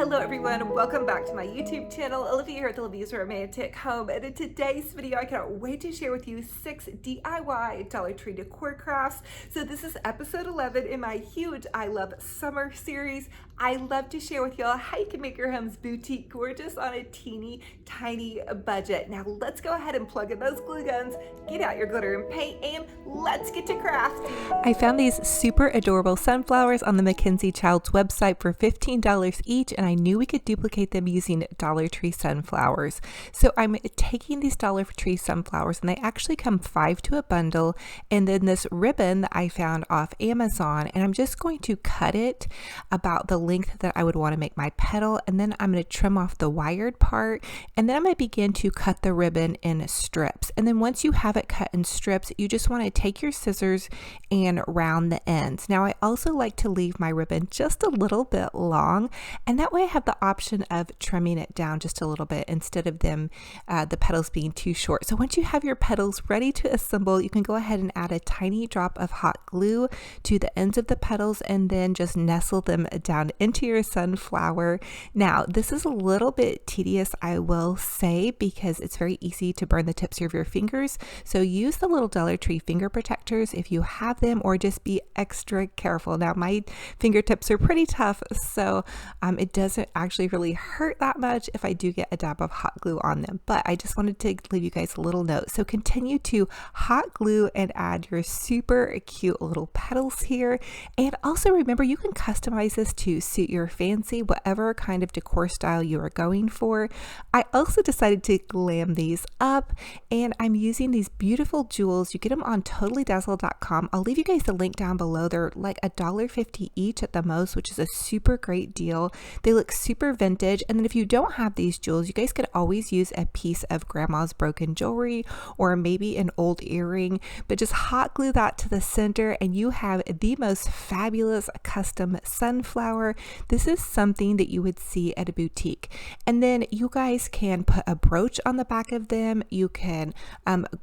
Hello everyone, welcome back to my YouTube channel. Olivia here at the Olivias Romantic Home, and in today's video I cannot wait to share with you 6 DIY Dollar Tree decor crafts. So this is episode 11 in my huge I Love Summer series. I love to share with y'all how you can make your homes boutique gorgeous on a teeny tiny budget. Now let's go ahead and plug in those glue guns, get out your glitter and paint, and let's get to crafting. I found these super adorable sunflowers on the Mackenzie Childs website for $15 each, and I knew we could duplicate them using Dollar Tree sunflowers. So I'm taking these Dollar Tree sunflowers, and they actually come 5 to a bundle, and then this ribbon that I found off Amazon, and I'm just going to cut it about the length that I would want to make my petal, and then I'm going to trim off the wired part, and then I'm going to begin to cut the ribbon in strips. And then once you have it cut in strips, you just want to take your scissors and round the ends. Now I also like to leave my ribbon just a little bit long, and that way I have the option of trimming it down just a little bit instead of them the petals being too short. So once you have your petals ready to assemble, you can go ahead and add a tiny drop of hot glue to the ends of the petals and then just nestle them down into your sunflower. Now this is a little bit tedious, I will say, because it's very easy to burn the tips of your fingers. So use the little Dollar Tree finger protectors if you have them, or just be extra careful. Now my fingertips are pretty tough, so it doesn't actually really hurt that much if I do get a dab of hot glue on them, but I just wanted to leave you guys a little note. So continue to hot glue and add your super cute little petals here. And also remember, you can customize this to suit your fancy, whatever kind of decor style you are going for. I also decided to glam these up, and I'm using these beautiful jewels. You get them on totallydazzle.com. I'll leave you guys the link down below. They're like $1.50 each at the most, which is a super great deal. They look super vintage. And then if you don't have these jewels, you guys could always use a piece of grandma's broken jewelry or maybe an old earring, but just hot glue that to the center and you have the most fabulous custom sunflower. This is something that you would see at a boutique. And then you guys can put a brooch on the back of them. You can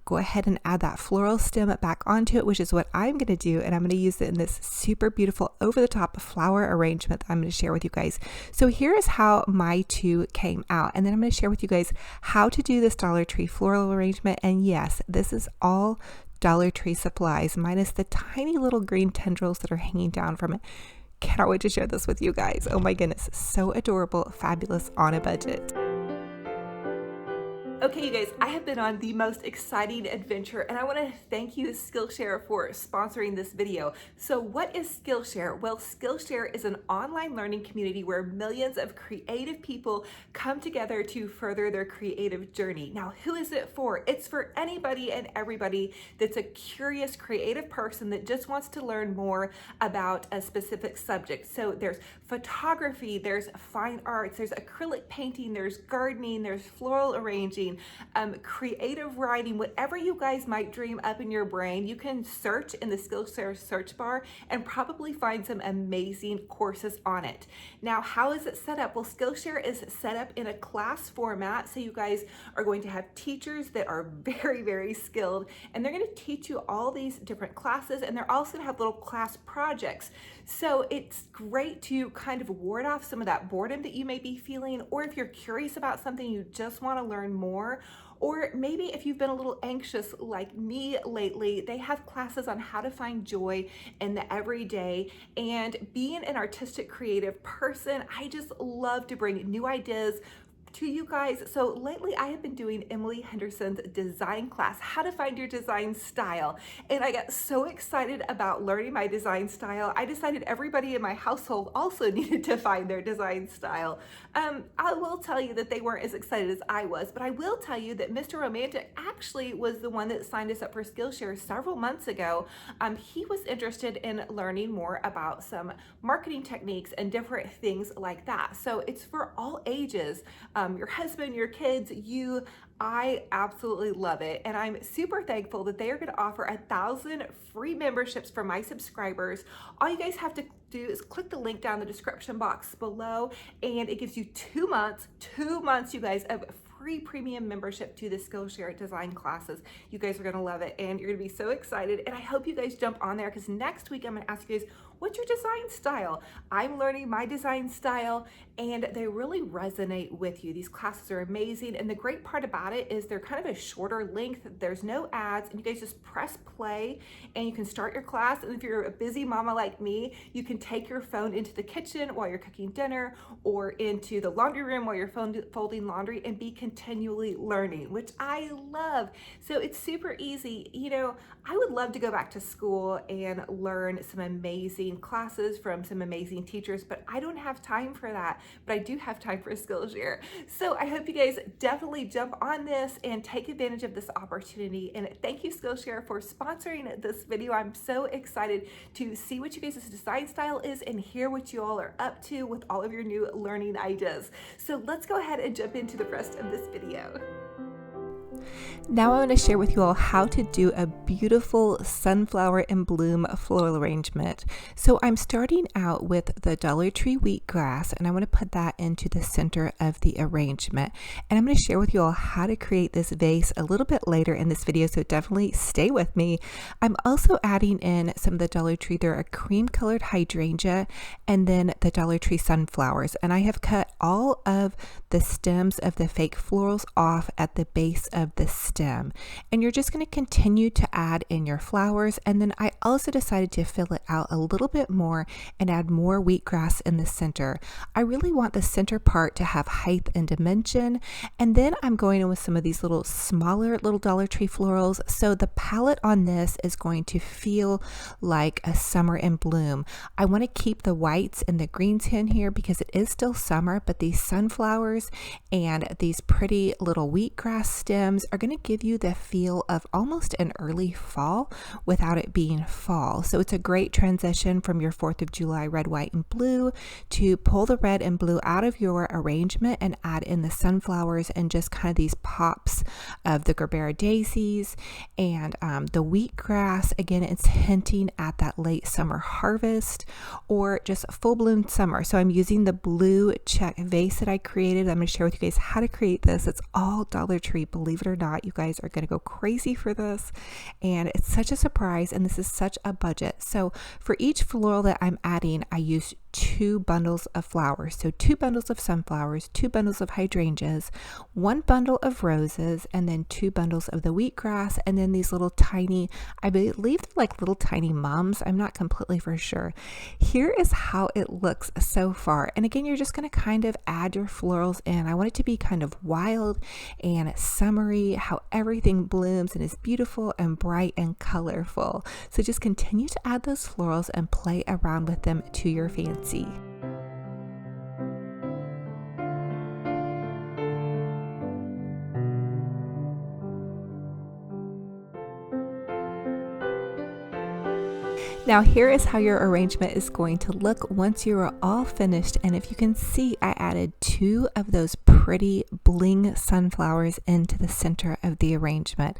go ahead and add that floral stem back onto it, which is what I'm going to do. And I'm going to use it in this super beautiful over the top flower arrangement that I'm going to share with you guys. So here is how my two came out. And then I'm going to share with you guys how to do this Dollar Tree floral arrangement. And yes, this is all Dollar Tree supplies minus the tiny little green tendrils that are hanging down from it. Cannot wait to share this with you guys. Oh my goodness, so adorable, fabulous on a budget. Okay, you guys, I have been on the most exciting adventure, and I want to thank you, Skillshare, for sponsoring this video. So what is Skillshare? Well, Skillshare is an online learning community where millions of creative people come together to further their creative journey. Now, who is it for? It's for anybody and everybody that's a curious creative person that just wants to learn more about a specific subject. So there's photography, there's fine arts, there's acrylic painting, there's gardening, there's floral arranging, creative writing, whatever you guys might dream up in your brain. You can search in the Skillshare search bar and probably find some amazing courses on it. Now, how is it set up? Well, Skillshare is set up in a class format, so you guys are going to have teachers that are very, very skilled, and they're going to teach you all these different classes, and they're also going to have little class projects. So it's great to kind of ward off some of that boredom that you may be feeling, or if you're curious about something, you just want to learn more. Or maybe if you've been a little anxious like me lately, they have classes on how to find joy in the everyday. And being an artistic, creative person, I just love to bring new ideas to you guys. So lately I have been doing Emily Henderson's design class, how to find your design style. And I got so excited about learning my design style, I decided everybody in my household also needed to find their design style. I will tell you that they weren't as excited as I was, but I will tell you that Mr. Romantic actually was the one that signed us up for Skillshare several months ago. He was interested in learning more about some marketing techniques and different things like that. So it's for all ages. Your husband, your kids, you. I absolutely love it, and I'm super thankful that they are going to offer 1,000 free memberships for my subscribers. All you guys have to do is click the link down in the description box below, and it gives you 2 months, you guys, of free premium membership to the Skillshare design classes. You guys are gonna love it and you're gonna be so excited. And I hope you guys jump on there because next week I'm gonna ask you guys, what's your design style? I'm learning my design style and they really resonate with you. These classes are amazing. And the great part about it is they're kind of a shorter length. There's no ads and you guys just press play and you can start your class. And if you're a busy mama like me, you can take your phone into the kitchen while you're cooking dinner or into the laundry room while you're folding laundry and be continually learning, which I love. So it's super easy. You know, I would love to go back to school and learn some amazing classes from some amazing teachers, but I don't have time for that, but I do have time for Skillshare. So I hope you guys definitely jump on this and take advantage of this opportunity. And thank you, Skillshare, for sponsoring this video. I'm so excited to see what you guys' design style is and hear what you all are up to with all of your new learning ideas. So let's go ahead and jump into the rest of this video. Now I want to share with you all how to do a beautiful sunflower and bloom floral arrangement. So I'm starting out with the Dollar Tree wheatgrass and I want to put that into the center of the arrangement. And I'm going to share with you all how to create this vase a little bit later in this video, so definitely stay with me. I'm also adding in some of the Dollar Tree. They're a cream colored hydrangea and then the Dollar Tree sunflowers. And I have cut all of the stems of the fake florals off at the base of the stem, and you're just going to continue to add in your flowers. And then I also decided to fill it out a little bit more and add more wheatgrass in the center. I really want the center part to have height and dimension. And then I'm going in with some of these little smaller little Dollar Tree florals. So the palette on this is going to feel like a summer in bloom. I want to keep the whites and the greens in here because it is still summer, but these sunflowers and these pretty little wheatgrass stems are going to give you the feel of almost an early fall without it being fall. So it's a great transition from your 4th of July red, white, and blue to pull the red and blue out of your arrangement and add in the sunflowers and just kind of these pops of the Gerbera daisies and the wheatgrass. Again, it's hinting at that late summer harvest or just full bloom summer. So I'm using the blue check vase that I created. I'm going to share with you guys how to create this. It's all Dollar Tree, believe it or not. You guys are going to go crazy for this, and it's such a surprise, and this is such a budget. So for each floral that I'm adding, I use 2 bundles of flowers. So 2 bundles of sunflowers, 2 bundles of hydrangeas, 1 bundle of roses, and then 2 bundles of the wheatgrass, and then these little tiny, I believe they're like little tiny mums. I'm not completely for sure. Here is how it looks so far. And again, you're just going to kind of add your florals in. I want it to be kind of wild and summery, how everything blooms and is beautiful and bright and colorful. So just continue to add those florals and play around with them to your fancy. Now here is how your arrangement is going to look once you are all finished. And if you can see, I added 2 of those pretty bling sunflowers into the center of the arrangement.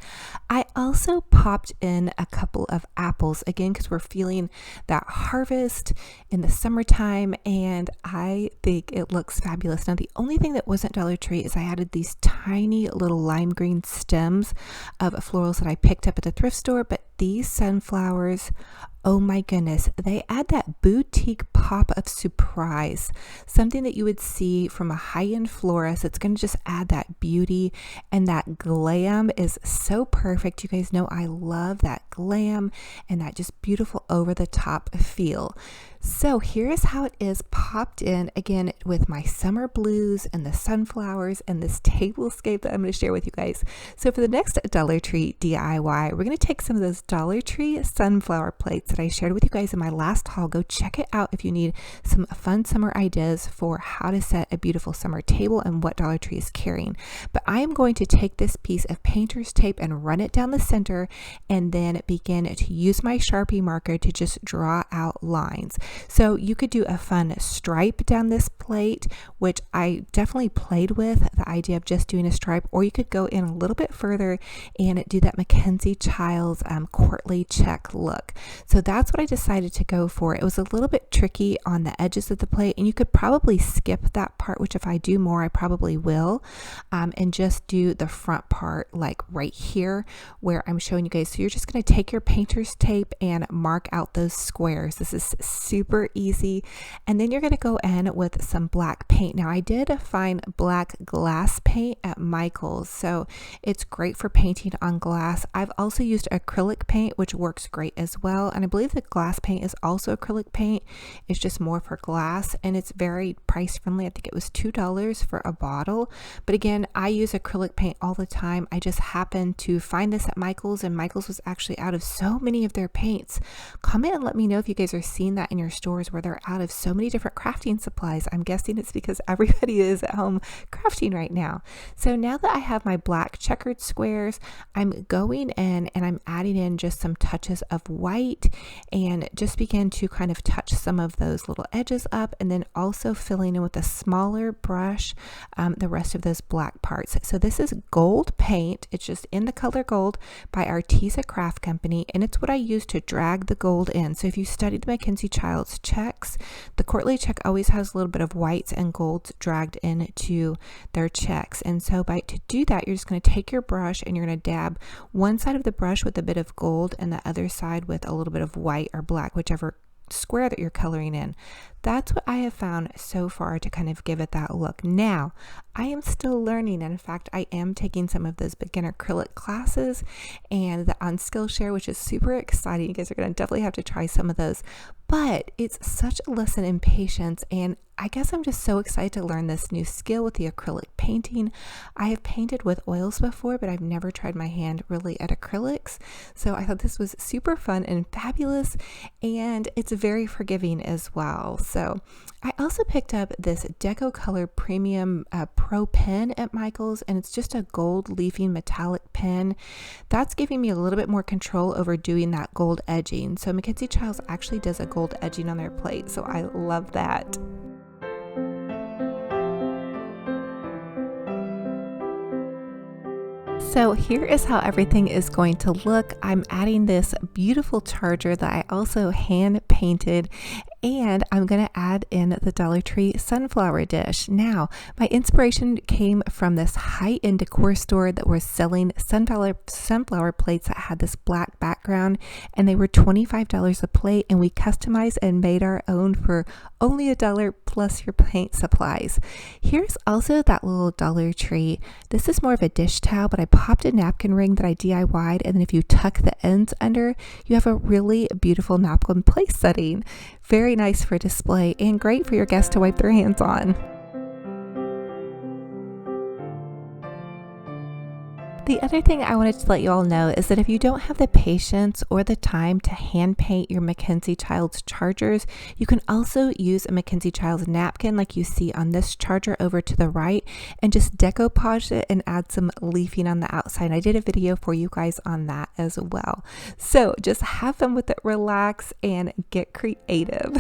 I also popped in a couple of apples, again, because we're feeling that harvest in the summertime, and I think it looks fabulous. Now the only thing that wasn't Dollar Tree is I added these tiny little lime green stems of florals that I picked up at the thrift store, but these sunflowers, oh my goodness, they add that boutique pop of surprise, something that you would see from a high-end florist. It's going to just add that beauty, and that glam is so perfect. You guys know I love that glam and that just beautiful over-the-top feel. So here is how it is popped in, again, with my summer blues and the sunflowers and this tablescape that I'm going to share with you guys. So for the next Dollar Tree DIY, we're going to take some of those Dollar Tree sunflower plates that I shared with you guys in my last haul. Go check it out if you need some fun summer ideas for how to set a beautiful summer table and what Dollar Tree is carrying. But I am going to take this piece of painter's tape and run it down the center and then begin to use my Sharpie marker to just draw out lines. So you could do a fun stripe down this plate, which I definitely played with the idea of just doing a stripe, or you could go in a little bit further and do that Mackenzie Childs courtly check look. So that's what I decided to go for. It was a little bit tricky on the edges of the plate, and you could probably skip that part, which if I do more, I probably will, and just do the front part like right here where I'm showing you guys. So you're just going to take your painter's tape and mark out those squares. This is super easy. And then you're going to go in with some black paint. Now I did find black glass paint at Michael's, so it's great for painting on glass. I've also used acrylic paint, which works great as well. And I believe the glass paint is also acrylic paint. It's just more for glass, and it's very price friendly. I think it was $2 for a bottle. But again, I use acrylic paint all the time. I just happened to find this at Michael's, and Michael's was actually out of so many of their paints. Comment and let me know if you guys are seeing that in your stores where they're out of so many different crafting supplies. I'm guessing it's because everybody is at home crafting right now. So now that I have my black checkered squares, I'm going in and I'm adding in just some touches of white and just begin to kind of touch some of those little edges up, and then also filling in with a smaller brush the rest of those black parts. So this is gold paint. It's just in the color gold by Arteza Craft Company, and it's what I use to drag the gold in. So if you studied the Mackenzie Childs checks, the courtly check always has a little bit of whites and golds dragged into their checks. And so to do that, you're just going to take your brush and you're going to dab one side of the brush with a bit of gold and the other side with a little bit of white or black, whichever square that you're coloring in. That's what I have found so far to kind of give it that look. Now, I am still learning, and in fact, I am taking some of those beginner acrylic classes and on Skillshare, which is super exciting. You guys are going to definitely have to try some of those. But it's such a lesson in patience, and I guess I'm just so excited to learn this new skill with the acrylic painting. I have painted with oils before, but I've never tried my hand really at acrylics. So I thought this was super fun and fabulous, and it's very forgiving as well. So I also picked up this DECOR Premium Pro pen at Michael's, and it's just a gold leafing metallic pen. That's giving me a little bit more control over doing that gold edging. So Mackenzie Childs actually does a gold edging on their plate, so I love that. So here is how everything is going to look. I'm adding this beautiful charger that I also hand painted, and I'm going to add in the Dollar Tree sunflower dish. Now, my inspiration came from this high-end decor store that was selling sunflower plates that had this black background, and they were $25 a plate, and we customized and made our own for only $1 plus your paint supplies. Here's also that little Dollar Tree. This is more of a dish towel, but I popped a napkin ring that I DIY'd, and then if you tuck the ends under, you have a really beautiful napkin place setting. Very nice for display and great for your guests to wipe their hands on. The other thing I wanted to let you all know is that if you don't have the patience or the time to hand paint your Mackenzie Childs chargers, you can also use a Mackenzie Childs napkin like you see on this charger over to the right, and just decoupage it and add some leafing on the outside. I did a video for you guys on that as well. So just have fun with it, relax, and get creative.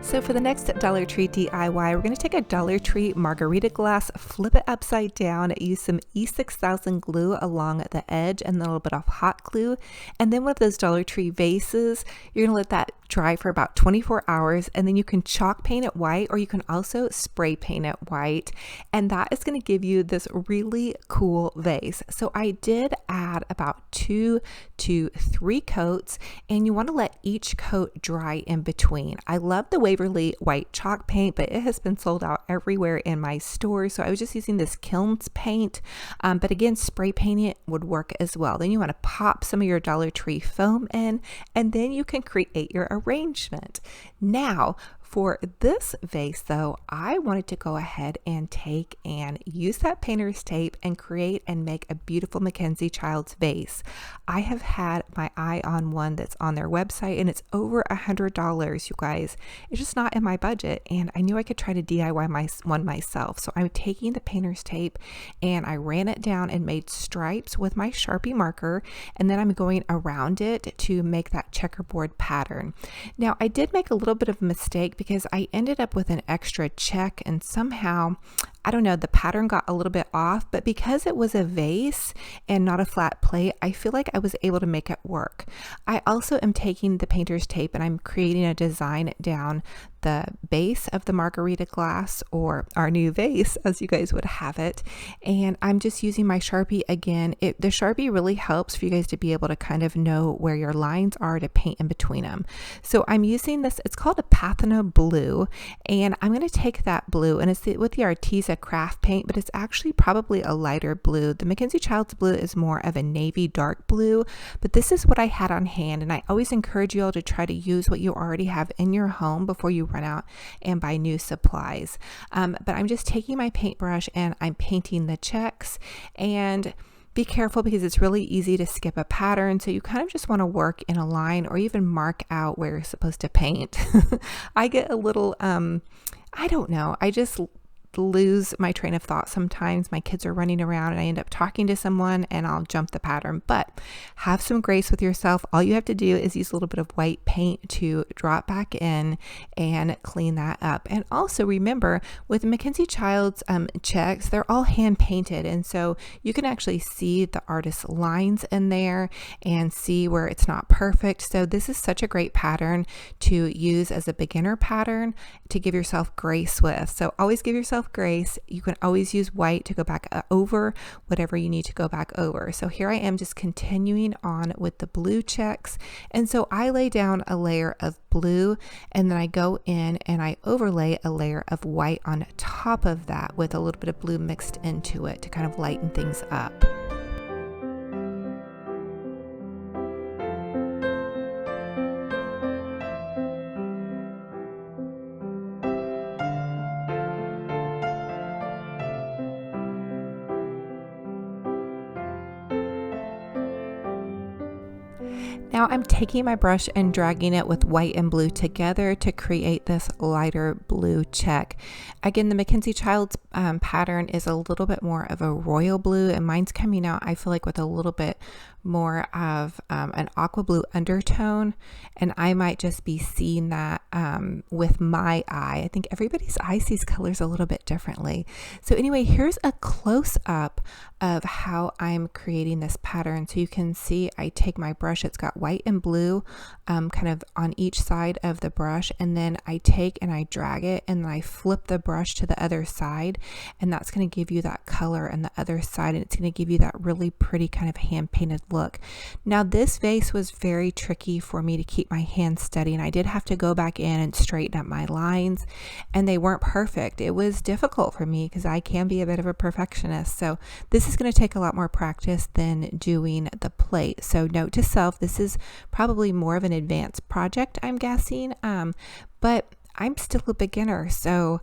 So for the next Dollar Tree DIY, we're going to take a Dollar Tree margarita glass, flip it upside down, use some E6000 glue along the edge and a little bit of hot glue. And then one of those Dollar Tree vases, you're going to let that dry for about 24 hours, and then you can chalk paint it white, or you can also spray paint it white, and that is going to give you this really cool vase. So I did add about 2 to 3 coats, and you want to let each coat dry in between. I love the Waverly white chalk paint, but it has been sold out everywhere in my store, so I was just using this Kilns paint, but again, spray painting it would work as well. Then you want to pop some of your Dollar Tree foam in, and then you can create your arrangement. Now, For this vase though, I wanted to go ahead and take and use that painter's tape and create and make a beautiful Mackenzie Childs vase. I have had my eye on one that's on their website and it's over $100, you guys. It's just not in my budget, and I knew I could try to DIY one myself. So I'm taking the painter's tape and I ran it down and made stripes with my Sharpie marker, and then I'm going around it to make that checkerboard pattern. Now I did make a little bit of a mistake because I ended up with an extra check, and somehow, I don't know, the pattern got a little bit off, but because it was a vase and not a flat plate, I feel like I was able to make it work. I also am taking the painter's tape and I'm creating a design down the base of the margarita glass, or our new vase as you guys would have it, and I'm just using my Sharpie again. The Sharpie really helps for you guys to be able to kind of know where your lines are to paint in between them. So I'm using this, it's called a Pathano blue, and I'm going to take that blue, and it's with the Arteza craft paint, but it's actually probably a lighter blue. The Mackenzie Childs blue is more of a navy dark blue, but this is what I had on hand, and I always encourage you all to try to use what you already have in your home before you run out and buy new supplies. But I'm just taking my paintbrush and I'm painting the checks, and be careful because it's really easy to skip a pattern. So you kind of just want to work in a line or even mark out where you're supposed to paint. I get a little, I don't know, I just lose my train of thought sometimes. My kids are running around and I end up talking to someone and I'll jump the pattern. But have some grace with yourself. All you have to do is use a little bit of white paint to drop back in and clean that up. And also remember, with Mackenzie Childs checks, they're all hand painted, and so you can actually see the artist's lines in there and see where it's not perfect. So this is such a great pattern to use as a beginner pattern to give yourself grace with. So always give yourself grace. You can always use white to go back over whatever you need to go back over. So here I am just continuing on with the blue checks, and so I lay down a layer of blue and then I go in and I overlay a layer of white on top of that with a little bit of blue mixed into it to kind of lighten things up. Now I'm taking my brush and dragging it with white and blue together to create this lighter blue check. Again, the Mackenzie Childs pattern is a little bit more of a royal blue, and mine's coming out, I feel like, with a little bit more of an aqua blue undertone, and I might just be seeing that with my eye. I think everybody's eye sees colors a little bit differently. So anyway, here's a close-up of how I'm creating this pattern. So you can see I take my brush, it's got white and blue kind of on each side of the brush, and then I take and I drag it and then I flip the brush to the other side, and that's going to give you that color on the other side, and it's going to give you that really pretty kind of hand painted look. Now this vase was very tricky for me to keep my hand steady, and I did have to go back in and straighten up my lines, and they weren't perfect. It was difficult for me because I can be a bit of a perfectionist, so this is going to take a lot more practice than doing the plate. So note to self, this is probably more of an advanced project, I'm guessing, but I'm still a beginner, so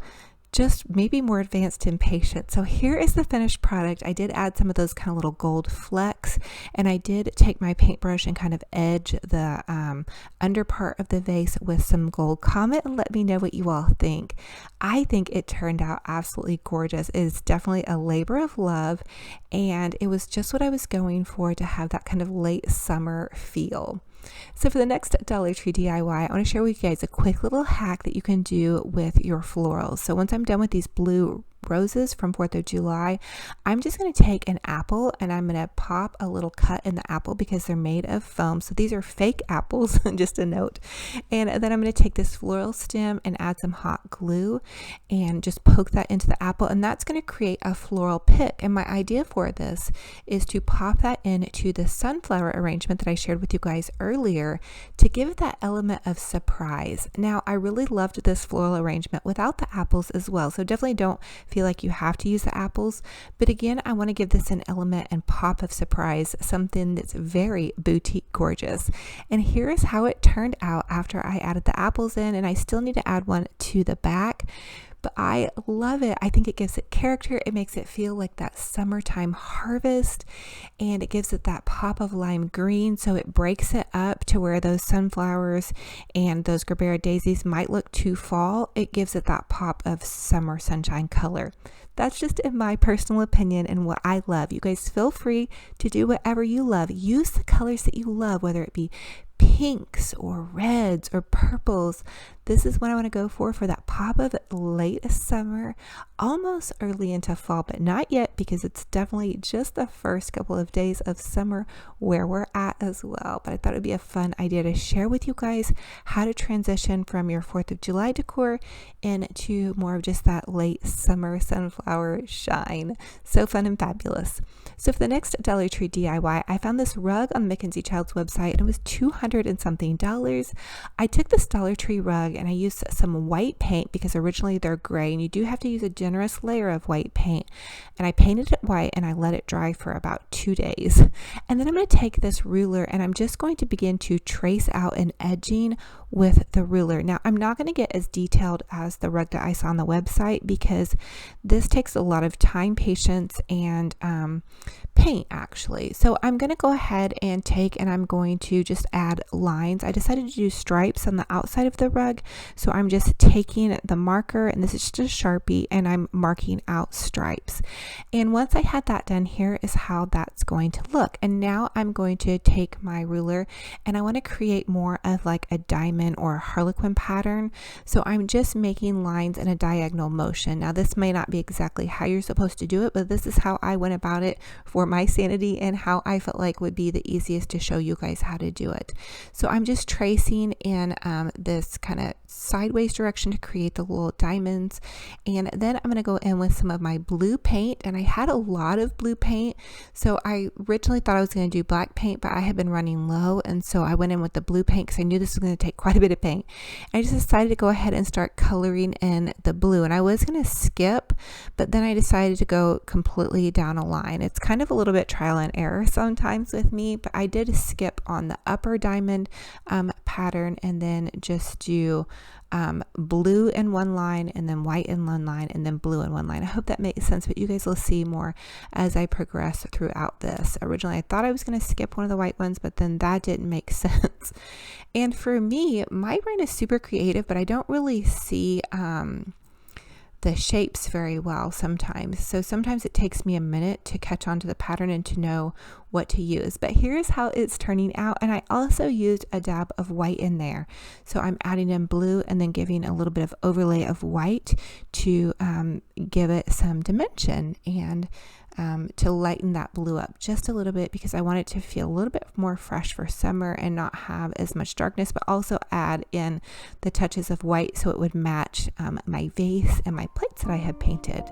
just maybe more advanced and patient. So here is the finished product. I did add some of those kind of little gold flecks, and I did take my paintbrush and kind of edge the under part of the vase with some gold. Comment and let me know what you all think. I think it turned out absolutely gorgeous. It is definitely a labor of love, and it was just what I was going for, to have that kind of late summer feel. So for the next Dollar Tree DIY, I want to share with you guys a quick little hack that you can do with your florals. So once I'm done with these blue roses from 4th of July, I'm just going to take an apple and I'm going to pop a little cut in the apple because they're made of foam. So these are fake apples, just a note. And then I'm going to take this floral stem and add some hot glue and just poke that into the apple, and that's going to create a floral pick. And my idea for this is to pop that into the sunflower arrangement that I shared with you guys earlier to give it that element of surprise. Now, I really loved this floral arrangement without the apples as well, so definitely don't feel like you have to use the apples. But again, I want to give this an element and pop of surprise, something that's very boutique gorgeous. And here's how it turned out after I added the apples in, and I still need to add one to the back. But I love it. I think it gives it character. It makes it feel like that summertime harvest, and it gives it that pop of lime green. So it breaks it up to where those sunflowers and those Gerbera daisies might look too fall. It gives it that pop of summer sunshine color. That's just in my personal opinion and what I love. You guys feel free to do whatever you love. Use the colors that you love, whether it be pinks or reds or purples. This is what I want to go for that pop of late summer, almost early into fall, but not yet, because it's definitely just the first couple of days of summer where we're at as well. But I thought it would be a fun idea to share with you guys how to transition from your 4th of July decor into more of just that late summer sunflower shine. So fun and fabulous. So for the next Dollar Tree DIY, I found this rug on Mackenzie Child's website, and it was $200 and something. I took this Dollar Tree rug and I used some white paint because originally they're gray, and you do have to use a generous layer of white paint. And I painted it white and I let it dry for about 2 days. And then I'm going to take this ruler and I'm just going to begin to trace out an edging with the ruler. Now, I'm not going to get as detailed as the rug that I saw on the website because this takes a lot of time, patience, and paint actually. So I'm going to go ahead and I'm going to just add lines. I decided to do stripes on the outside of the rug. So I'm just taking the marker, and this is just a Sharpie, and I'm marking out stripes. And once I had that done, here is how that's going to look. And now I'm going to take my ruler and I want to create more of like a diamond or a harlequin pattern. So I'm just making lines in a diagonal motion. Now this may not be exactly how you're supposed to do it, but this is how I went about it for my sanity and how I felt like would be the easiest to show you guys how to do it. So I'm just tracing in this kind of sideways direction to create the little diamonds, and then I'm going to go in with some of my blue paint. And I had a lot of blue paint, so I originally thought I was going to do black paint, but I had been running low, and so I went in with the blue paint because I knew this was going to take quite a bit of paint. I just decided to go ahead and start coloring in the blue, and I was going to skip, but then I decided to go completely down a line. It's kind of a little bit trial and error sometimes with me, but I did skip on the upper diamond pattern and then just do blue in one line and then white in one line and then blue in one line. I hope that makes sense, but you guys will see more as I progress throughout this. Originally, I thought I was going to skip one of the white ones, but then that didn't make sense. And for me, my brain is super creative, but I don't really see the shapes very well sometimes. So sometimes it takes me a minute to catch on to the pattern and to know what to use. But here's how it's turning out. And I also used a dab of white in there. So I'm adding in blue and then giving a little bit of overlay of white to give it some dimension and to lighten that blue up just a little bit, because I want it to feel a little bit more fresh for summer and not have as much darkness, but also add in the touches of white so it would match my vase and my plates that I had painted.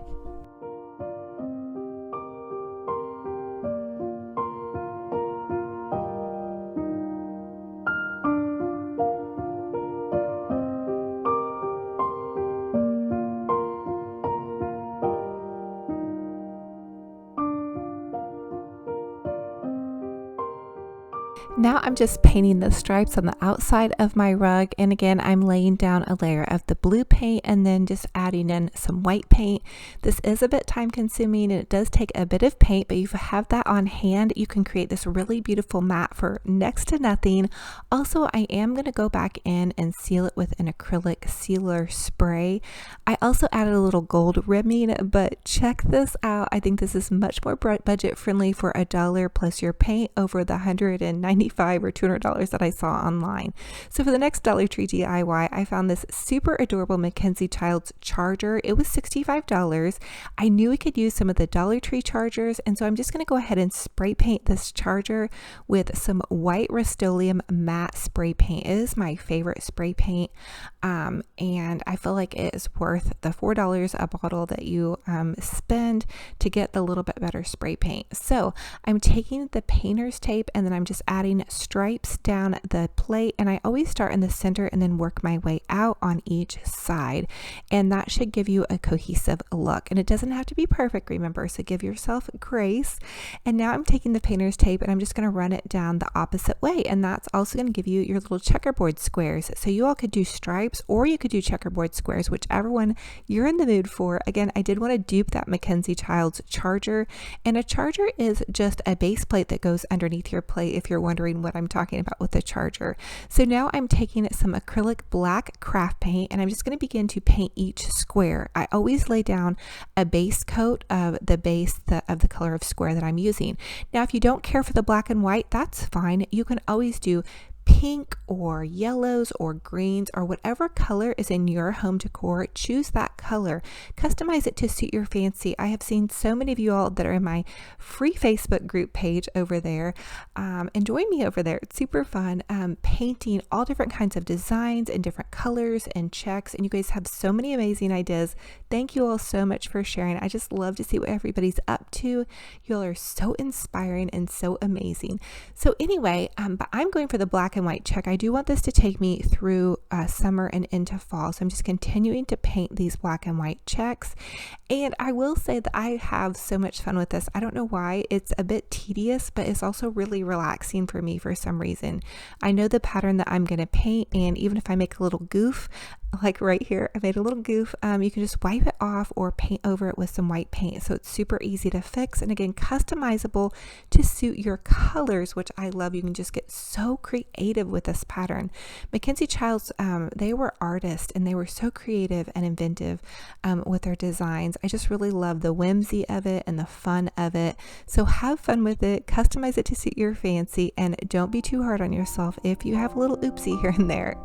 Now I'm just painting the stripes on the outside of my rug, and again I'm laying down a layer of the blue paint and then just adding in some white paint. This is a bit time consuming and it does take a bit of paint, but if you have that on hand, you can create this really beautiful mat for next to nothing. Also, I am going to go back in and seal it with an acrylic sealer spray. I also added a little gold ribbing, but check this out. I think this is much more budget friendly for $1 plus your paint over the $195 or $200 that I saw online. So for the next Dollar Tree DIY, I found this super adorable Mackenzie Child's charger. It was $65. I knew we could use some of the Dollar Tree chargers, and so I'm just going to go ahead and spray paint this charger with some white Rust-Oleum matte spray paint. It is my favorite spray paint, and I feel like it is worth the $4 a bottle that you spend to get the little bit better spray paint. So I'm taking the painter's tape and then I'm just adding adding stripes down the plate, and I always start in the center and then work my way out on each side, and that should give you a cohesive look. And it doesn't have to be perfect, remember, so give yourself grace. And now I'm taking the painter's tape and I'm just going to run it down the opposite way, and that's also going to give you your little checkerboard squares. So you all could do stripes or you could do checkerboard squares, whichever one you're in the mood for. Again, I did want to dupe that Mackenzie Childs charger, and a charger is just a base plate that goes underneath your plate, if you're wondering what I'm talking about with the charger. So now I'm taking some acrylic black craft paint and I'm just going to begin to paint each square. I always lay down a base coat of the base of the color of square that I'm using. Now, if you don't care for the black and white, that's fine. You can always do pink or yellows or greens or whatever color is in your home decor. Choose that color, customize it to suit your fancy. I have seen so many of you all that are in my free Facebook group page over there, and join me over there. It's super fun, painting all different kinds of designs and different colors and checks, and you guys have so many amazing ideas. Thank you all so much for sharing. I just love to see what everybody's up to. You all are so inspiring and so amazing. So anyway, but I'm going for the black and white check. I do want this to take me through summer and into fall, so I'm just continuing to paint these black and white checks. And I will say that I have so much fun with this. I don't know why. It's a bit tedious, but it's also really relaxing for me for some reason. I know the pattern that I'm going to paint, and even if I make a little goof, like right here, I made a little goof, you can just wipe it off or paint over it with some white paint. So it's super easy to fix, and again, customizable to suit your colors, which I love. You can just get so creative with this pattern. Mackenzie Childs, they were artists and they were so creative and inventive with their designs. I just really love the whimsy of it and the fun of it. So have fun with it, customize it to suit your fancy, and don't be too hard on yourself if you have a little oopsie here and there.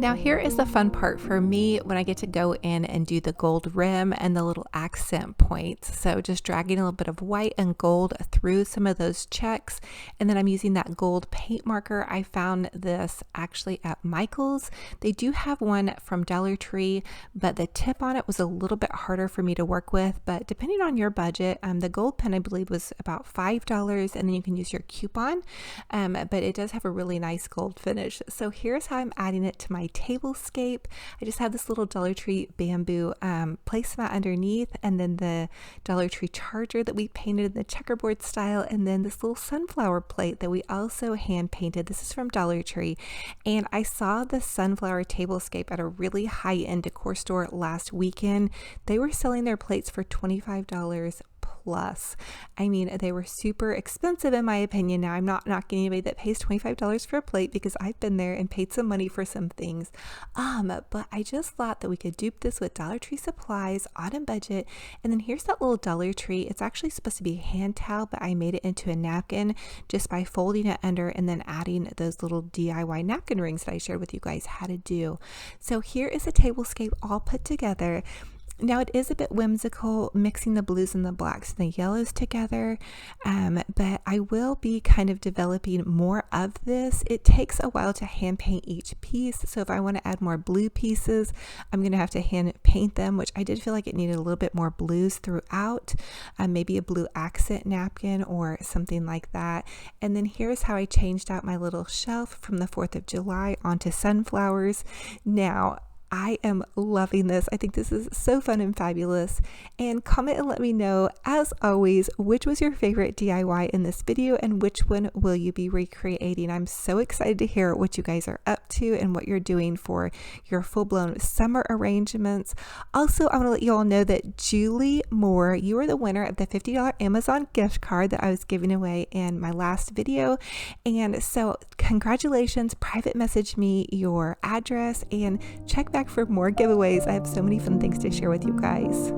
Now here is the fun part for me when I get to go in and do the gold rim and the little accent points. So just dragging a little bit of white and gold through some of those checks, and then I'm using that gold paint marker. I found this actually at Michael's. They do have one from Dollar Tree, but the tip on it was a little bit harder for me to work with, but depending on your budget, the gold pen I believe was about $5, and then you can use your coupon, but it does have a really nice gold finish. So here's how I'm adding it to my tablescape. I just have this little Dollar Tree bamboo placemat underneath, and then the Dollar Tree charger that we painted in the checkerboard style, and then this little sunflower plate that we also hand painted. This is from Dollar Tree, and I saw the sunflower tablescape at a really high-end decor store last weekend. They were selling their plates for $25 plus. I mean, they were super expensive in my opinion. Now, I'm not knocking anybody that pays $25 for a plate, because I've been there and paid some money for some things. But I just thought that we could dupe this with Dollar Tree supplies on budget. And then here's that little Dollar Tree. It's actually supposed to be a hand towel, but I made it into a napkin just by folding it under and then adding those little DIY napkin rings that I shared with you guys how to do. So here is a tablescape all put together. Now it is a bit whimsical, mixing the blues and the blacks and the yellows together, but I will be kind of developing more of this. It takes a while to hand paint each piece, so if I want to add more blue pieces, I'm going to have to hand paint them, which I did feel like it needed a little bit more blues throughout, maybe a blue accent napkin or something like that. And then here's how I changed out my little shelf from the 4th of July onto sunflowers. Now, I am loving this. I think this is so fun and fabulous. And comment and let me know, as always, which was your favorite DIY in this video and which one will you be recreating. I'm so excited to hear what you guys are up to and what you're doing for your full-blown summer arrangements. Also, I want to let you all know that Julie Moore, you are the winner of the $50 Amazon gift card that I was giving away in my last video. And so congratulations, private message me your address and check back for more giveaways. I have so many fun things to share with you guys.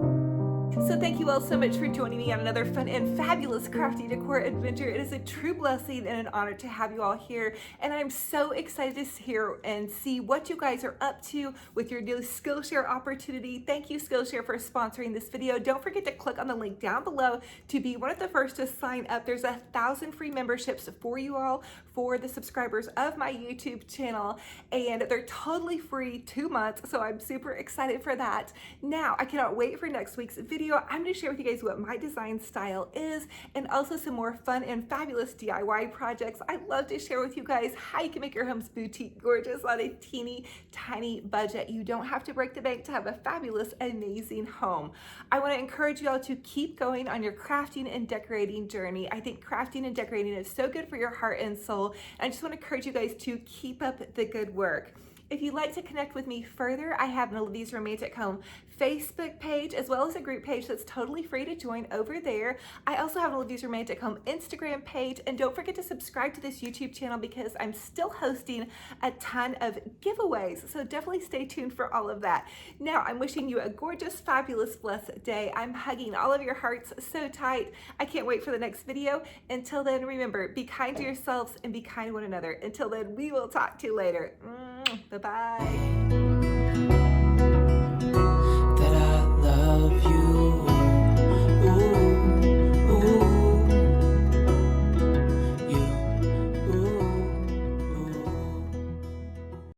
So thank you all so much for joining me on another fun and fabulous crafty decor adventure. It is a true blessing and an honor to have you all here, and I'm so excited to hear and see what you guys are up to with your new Skillshare opportunity. Thank you, Skillshare, for sponsoring this video. Don't forget to click on the link down below to be one of the first to sign up. There's 1,000 free memberships for you all, for the subscribers of my YouTube channel, and they're totally free 2 months, so I'm super excited for that. Now, I cannot wait for next week's video. I'm going to share with you guys what my design style is and also some more fun and fabulous DIY projects. I love to share with you guys how you can make your homes boutique gorgeous on a teeny tiny budget. You don't have to break the bank to have a fabulous, amazing home. I want to encourage you all to keep going on your crafting and decorating journey. I think crafting and decorating is so good for your heart and soul, and I just want to encourage you guys to keep up the good work. If you'd like to connect with me further, I have an Olivia's Romantic Home Facebook page as well as a group page that's totally free to join over there. I also have an Olivia's Romantic Home Instagram page, and don't forget to subscribe to this YouTube channel because I'm still hosting a ton of giveaways, so definitely stay tuned for all of that. Now, I'm wishing you a gorgeous, fabulous, blessed day. I'm hugging all of your hearts so tight. I can't wait for the next video. Until then, remember, be kind to yourselves and be kind to one another. Until then, we will talk to you later. Bye-bye.